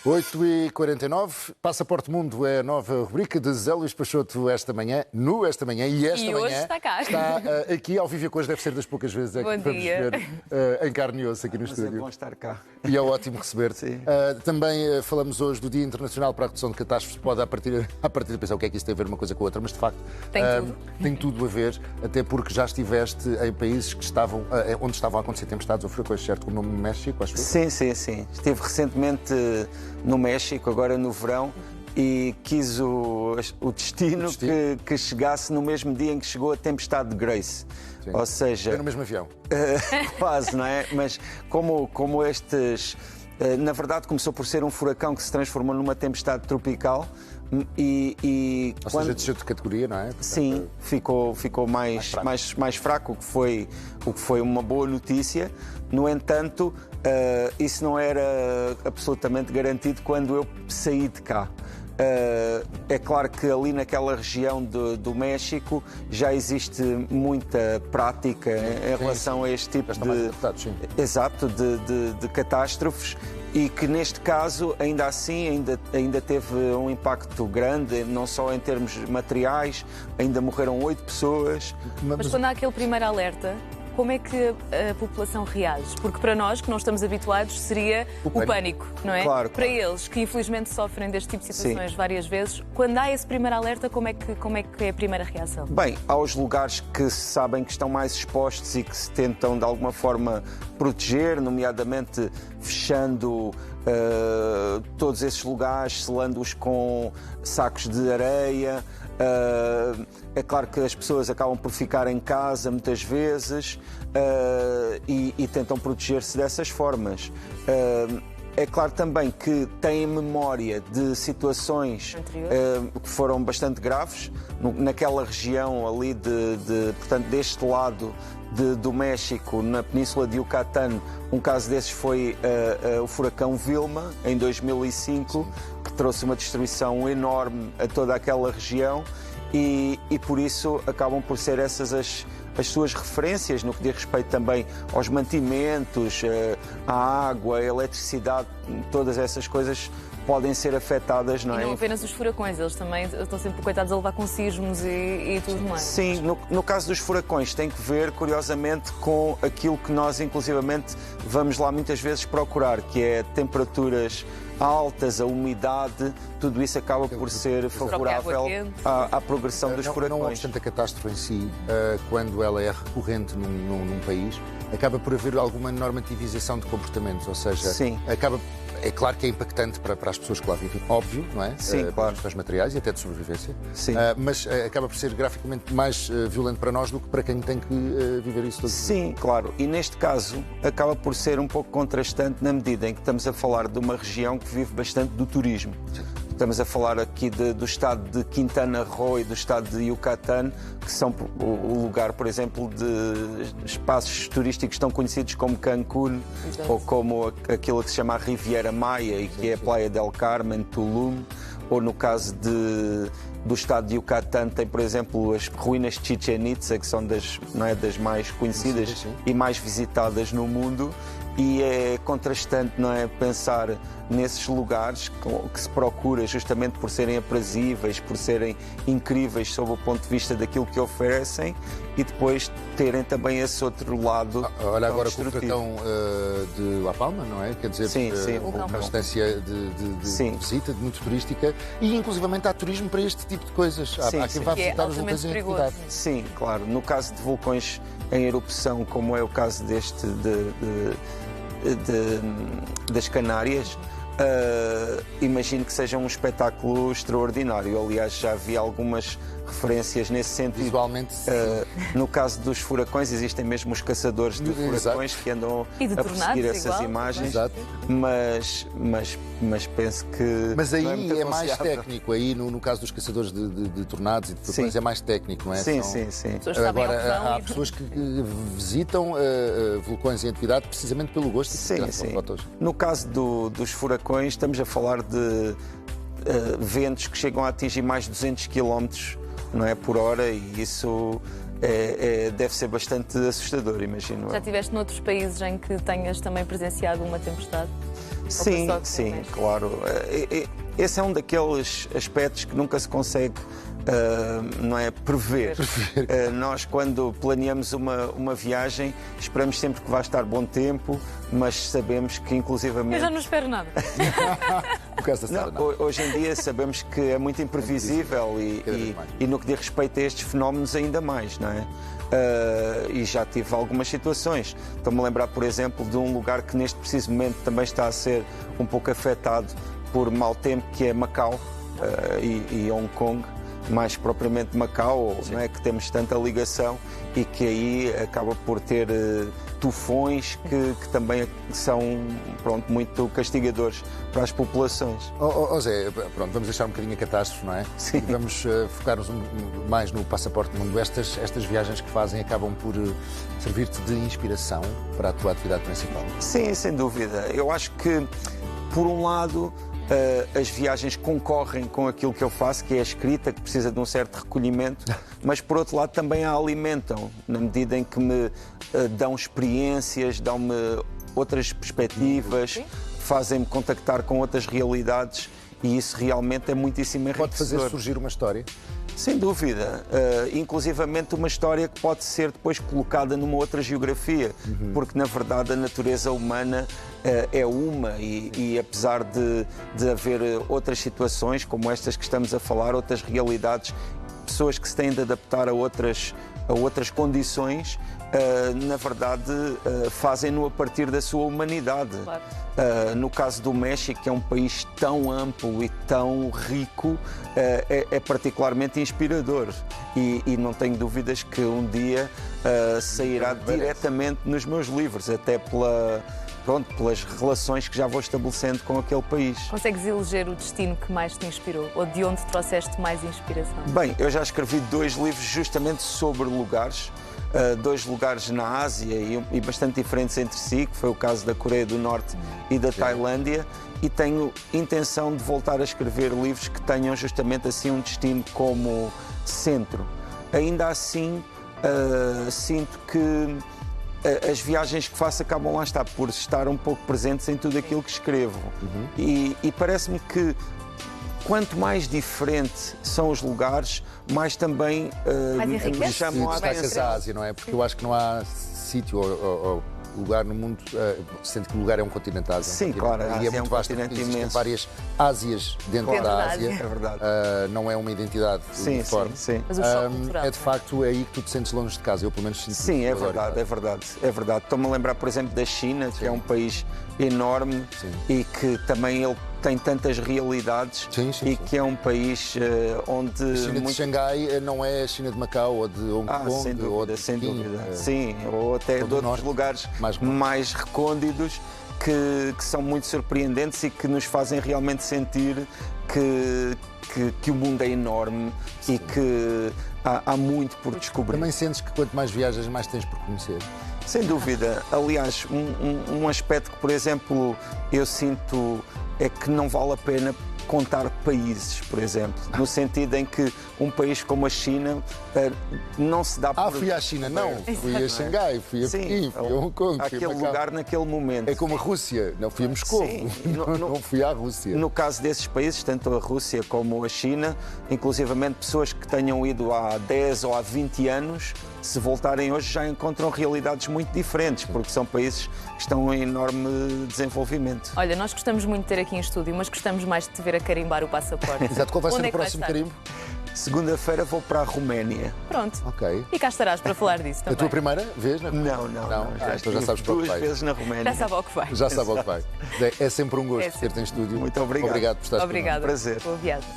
8h49, Passaporte Mundo é a nova rubrica de Zé Luís Peixoto esta manhã, esta manhã, e esta manhã hoje está cá. Está aqui ao vivo, e hoje deve ser das poucas vezes que vamos ver em carne e osso aqui no estúdio. É bom estar cá. E é ótimo receber-te. Também falamos hoje do Dia Internacional para a Redução de Catástrofes. Pode, à partida pensar o que é que isso tem a ver uma coisa com a outra, mas de facto tem tudo a ver, até porque já estiveste em países que estavam, onde estavam a acontecer tempestades ou furacões, certo? Como no México, acho que. Sim. Estive recentemente no México, agora no verão, e quis o destino que chegasse no mesmo dia em que chegou a tempestade de Grace. Sim. Ou seja... Foi no mesmo avião. Quase, não é? Mas como estes... Na verdade, começou por ser um furacão que se transformou numa tempestade tropical Ou seja, desceu de categoria, não é? Portanto, sim, ficou mais fraco, o que foi uma boa notícia. No entanto, isso não era absolutamente garantido quando eu saí de cá. É claro que ali naquela região do México já existe muita prática em relação a este tipo de catástrofes, e que neste caso, ainda assim, ainda teve um impacto grande, não só em termos materiais, ainda morreram 8 pessoas. Mas quando há aquele primeiro alerta, como é que a população reage? Porque para nós, que não estamos habituados, seria o pânico, não é? Claro. Para eles, que infelizmente sofrem deste tipo de situações várias vezes, quando há esse primeiro alerta, como é que é a primeira reação? Bem, há os lugares que se sabem que estão mais expostos e que se tentam de alguma forma proteger, nomeadamente fechando todos esses lugares, selando-os com sacos de areia. É claro que as pessoas acabam por ficar em casa muitas vezes e tentam proteger-se dessas formas. É claro também que têm memória de situações que foram bastante graves naquela região ali, portanto, deste lado do México, na Península de Yucatán. Um caso desses foi o furacão Vilma, em 2005, que trouxe uma destruição enorme a toda aquela região, e por isso acabam por ser essas as suas referências no que diz respeito também aos mantimentos, à água, à eletricidade. Todas essas coisas podem ser afetadas, não é? E não apenas os furacões, eles também estão sempre, coitados, a levar com sismos e tudo mais. Sim, no caso dos furacões tem que ver, curiosamente, com aquilo que nós, inclusivamente, vamos lá muitas vezes procurar, que é temperaturas altas, a umidade, tudo isso acaba por ser favorável à progressão dos furacões. Não obstante a catástrofe em si, quando ela é recorrente num país, acaba por haver alguma normativização de comportamentos, ou seja, é claro que é impactante para as pessoas que lá vivem, óbvio, não é? Sim, claro. Por questões materiais e até de sobrevivência. Sim. Mas acaba por ser graficamente mais violento para nós do que para quem tem que viver isso todo. Sim, claro. E neste caso acaba por ser um pouco contrastante na medida em que estamos a falar de uma região que vive bastante do turismo. Sim. Estamos a falar aqui do estado de Quintana Roo e do estado de Yucatán, que são o lugar, por exemplo, de espaços turísticos tão conhecidos como Cancún, ou como aquilo que se chama a Riviera Maya, e que é a Playa del Carmen, Tulum, ou no caso do estado de Yucatán tem, por exemplo, as ruínas de Chichén Itzá, que são das mais conhecidas e mais visitadas no mundo. E é contrastante, não é, pensar nesses lugares que se procura justamente por serem aprazíveis, por serem incríveis sob o ponto de vista daquilo que oferecem, e depois terem também esse outro lado. Olha agora com o furacão de La Palma, não é? Quer dizer, uma distância de visita, de muito turística, e inclusivamente há turismo para este tipo de coisas. Há quem vá visitar os vulcões em atividade. Sim, claro. No caso de vulcões em erupção, como é o caso deste das Canárias, imagino que seja um espetáculo extraordinário. Aliás, já vi algumas referências nesse sentido. Visualmente, no caso dos furacões, existem mesmo os caçadores de furacões que andam a perseguir essas imagens. Mas penso que... Mas aí é mais técnico. Aí, no caso dos caçadores de tornados e de furacões, é mais técnico, não é? Sim. Agora, há pessoas que visitam vulcões em atividade precisamente pelo gosto de tirar fotos. No caso dos furacões, estamos a falar de ventos que chegam a atingir mais de 200 km, não é, por hora, e isso deve ser bastante assustador, imagino. Já estiveste noutros países em que tenhas também presenciado uma tempestade? Sim, claro. Esse é um daqueles aspectos que nunca se consegue não é, prever. Nós, quando planeamos uma viagem, esperamos sempre que vai estar bom tempo, mas sabemos que, inclusivamente... Eu já não espero nada. Hoje em dia sabemos que é muito imprevisível e no que diz respeito a estes fenómenos ainda mais, não é? E já tive algumas situações. Estou-me a lembrar, por exemplo, de um lugar que neste preciso momento também está a ser um pouco afetado por mau tempo, que é Macau e Hong Kong, mais propriamente Macau, não é, que temos tanta ligação e que aí acaba por ter tufões que também são, pronto, muito castigadores para as populações. Zé, pronto, vamos deixar um bocadinho a catástrofe, não é? Sim. E vamos focar-nos mais no Passaporte Mundo. Estas viagens que fazem acabam por servir-te de inspiração para a tua atividade principal? Sim, sem dúvida. Eu acho que, por um lado, as viagens concorrem com aquilo que eu faço, que é a escrita, que precisa de um certo recolhimento, mas por outro lado também a alimentam, na medida em que me dão experiências, dão-me outras perspectivas, fazem-me contactar com outras realidades e isso realmente é muitíssimo enriquecedor. Pode fazer surgir uma história? Sem dúvida, inclusivamente uma história que pode ser depois colocada numa outra geografia, porque na verdade a natureza humana é uma e apesar de haver outras situações como estas que estamos a falar, outras realidades, pessoas que se têm de adaptar a outras condições, na verdade fazem-no a partir da sua humanidade. Claro. No caso do México, que é um país tão amplo e tão rico, é particularmente inspirador e não tenho dúvidas que um dia sairá diretamente nos meus livros, até pelas relações que já vou estabelecendo com aquele país. Consegues eleger o destino que mais te inspirou? Ou de onde trouxeste mais inspiração? Bem, eu já escrevi 2 livros justamente sobre lugares, 2 lugares na Ásia e bastante diferentes entre si, que foi o caso da Coreia do Norte e da Tailândia, e tenho intenção de voltar a escrever livros que tenham justamente assim um destino como centro. Ainda assim, sinto que as viagens que faço acabam lá estar por estar um pouco presentes em tudo aquilo que escrevo. E parece-me que quanto mais diferente são os lugares, mais também me chamam a atenção. A Ásia, não é? Porque eu acho que não há sítio ou lugar no mundo, sendo que o lugar é um continente Ásia. Sim, claro, a Ásia é muito vasto, continente existem imenso. várias Ásias dentro da Ásia. É verdade. Não é uma identidade uniforme. Sim. Mas o choque cultural, é de facto aí que tu te sentes longe de casa. Eu pelo menos sinto. Sim, é verdade. Estou-me a lembrar, por exemplo, da China, que é um país enorme e que também ele tem tantas realidades e que é um país onde... A China de Xangai não é a China de Macau ou de Hong Kong. Sem dúvida, ou de sem Pequim, dúvida. Sim, ou até de outros lugares mais recônditos que são muito surpreendentes e que nos fazem realmente sentir que o mundo é enorme e que há muito por descobrir. Também sentes que quanto mais viajas, mais tens por conhecer? Sem dúvida. Aliás, um aspecto que, por exemplo, eu sinto é que não vale a pena contar países, por exemplo, no sentido em que um país como a China não se dá por... fui à China, não. Fui a Xangai, fui a Pequim, fui a Hong Kong. Aquele lugar naquele momento. É como a Rússia, não fui a Moscou, não fui à Rússia. No caso desses países, tanto a Rússia como a China, inclusivamente pessoas que tenham ido há 10 ou há 20 anos, se voltarem hoje já encontram realidades muito diferentes, porque são países que estão em enorme desenvolvimento. Olha, nós gostamos muito de ter aqui em estúdio, mas gostamos mais de te ver a carimbar o passaporte. Exato, qual vai ser o próximo carimbo? Segunda-feira vou para a Roménia. Pronto. Ok. E cá estarás para falar disso também. A tua primeira vez na Roménia? Não. Então já sabes para o que vai. 2 vezes na Roménia. Já sabe ao que vai. Já sabe ao que vai. É sempre um gosto ter-te em estúdio. Muito obrigado. Obrigado por estares Obrigada. Prazer. Boa viagem.